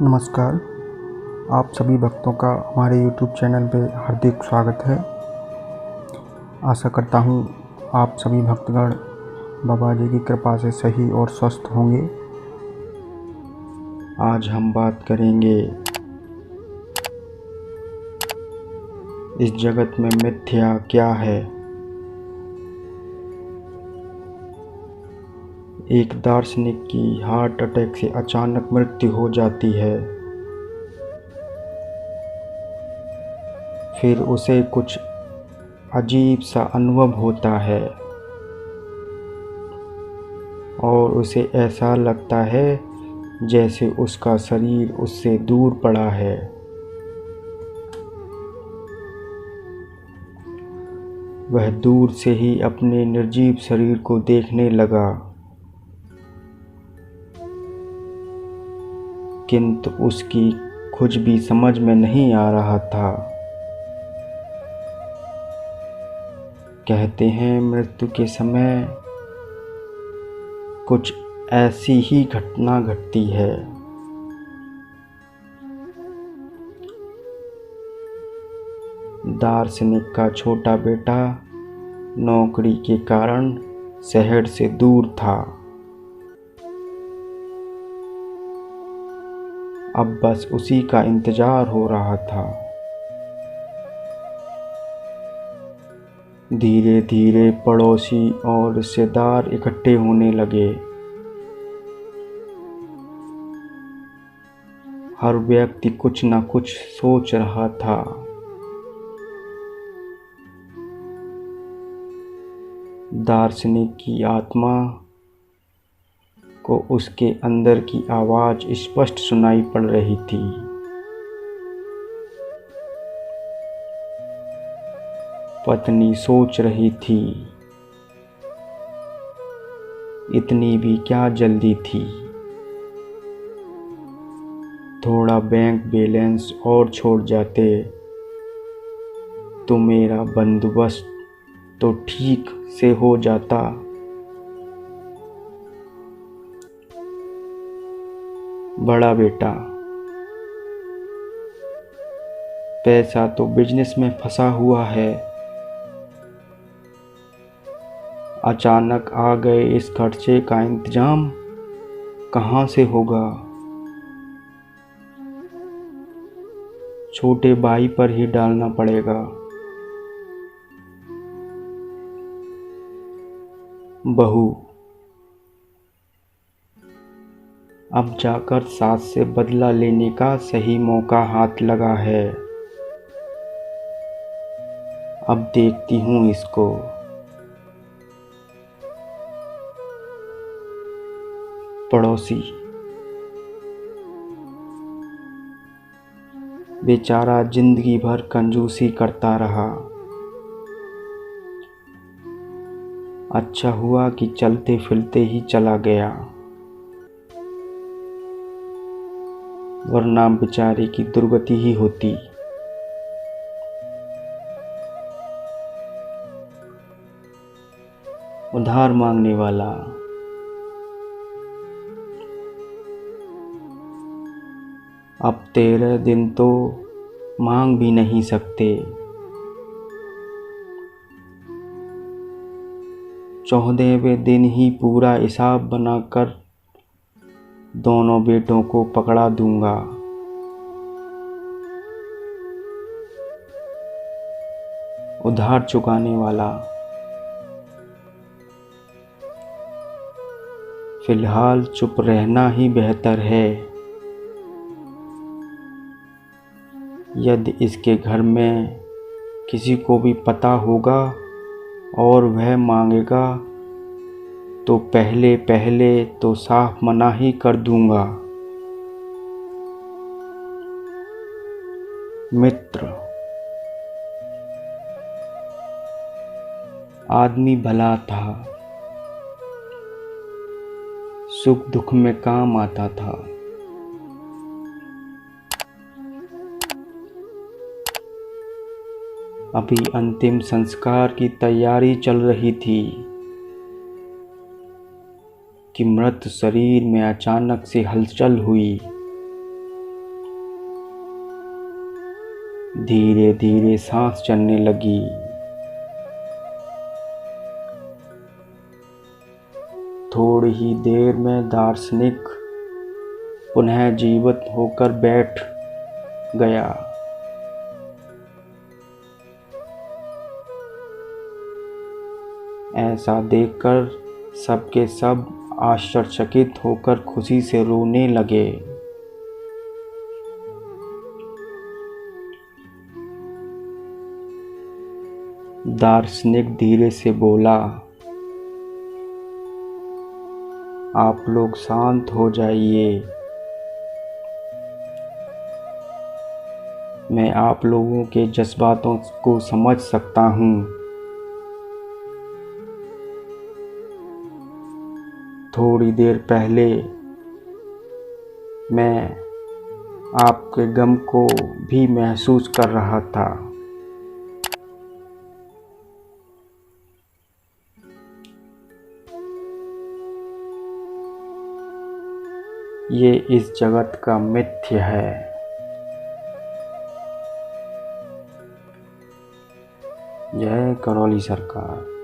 नमस्कार। आप सभी भक्तों का हमारे YouTube चैनल पे हार्दिक स्वागत है। आशा करता हूँ आप सभी भक्तगण बाबा जी की कृपा से सही और स्वस्थ होंगे। आज हम बात करेंगे इस जगत में मिथ्या क्या है। एक दार्शनिक की हार्ट अटैक से अचानक मृत्यु हो जाती है, फिर उसे कुछ अजीब सा अनुभव होता है और उसे ऐसा लगता है जैसे उसका शरीर उससे दूर पड़ा है। वह दूर से ही अपने निर्जीव शरीर को देखने लगा, किंतु उसकी कुछ भी समझ में नहीं आ रहा था। कहते हैं मृत्यु के समय कुछ ऐसी ही घटना घटती है। दार्शनिक का छोटा बेटा नौकरी के कारण शहर से दूर था। अब बस उसी का इंतजार हो रहा था। धीरे धीरे पड़ोसी और रिश्तेदार इकट्ठे होने लगे। हर व्यक्ति कुछ न कुछ सोच रहा था। दार्शनिक की आत्मा को उसके अंदर की आवाज़ स्पष्ट सुनाई पड़ रही थी। पत्नी सोच रही थी, इतनी भी क्या जल्दी थी, थोड़ा बैंक बैलेंस और छोड़ जाते तो मेरा बंदोबस्त तो ठीक से हो जाता। बड़ा बेटा, पैसा तो बिजनेस में फंसा हुआ है, अचानक आ गए इस खर्चे का इंतजाम कहाँ से होगा। छोटे भाई पर ही डालना पड़ेगा। बहू, अब जाकर सास से बदला लेने का सही मौका हाथ लगा है। अब देखती हूँ इसको। पड़ोसी, बेचारा जिंदगी भर कंजूसी करता रहा। अच्छा हुआ कि चलते फिरते ही चला गया, वरना बेचारे की दुर्गति ही होती। उधार मांगने वाला, अब 13 दिन तो मांग भी नहीं सकते। 14वें दिन ही पूरा हिसाब बनाकर दोनों बेटों को पकड़ा दूंगा। उधार चुकाने वाला, फिलहाल चुप रहना ही बेहतर है। यदि इसके घर में किसी को भी पता होगा और वह मांगेगा तो पहले पहले तो साफ मना ही कर दूंगा। मित्र, आदमी भला था, सुख दुख में काम आता था। अभी अंतिम संस्कार की तैयारी चल रही थी कि मृत शरीर में अचानक से हलचल हुई। धीरे धीरे सांस चलने लगी। थोड़ी ही देर में दार्शनिक पुनः जीवित होकर बैठ गया। ऐसा देखकर सबके सब आश्चर्यचकित होकर खुशी से रोने लगे। दार्शनिक धीरे से बोला, आप लोग शांत हो जाइए। मैं आप लोगों के जज्बातों को समझ सकता हूँ। थोड़ी देर पहले मैं आपके गम को भी महसूस कर रहा था। ये इस जगत का मिथ्य है। जय करौली सरकार।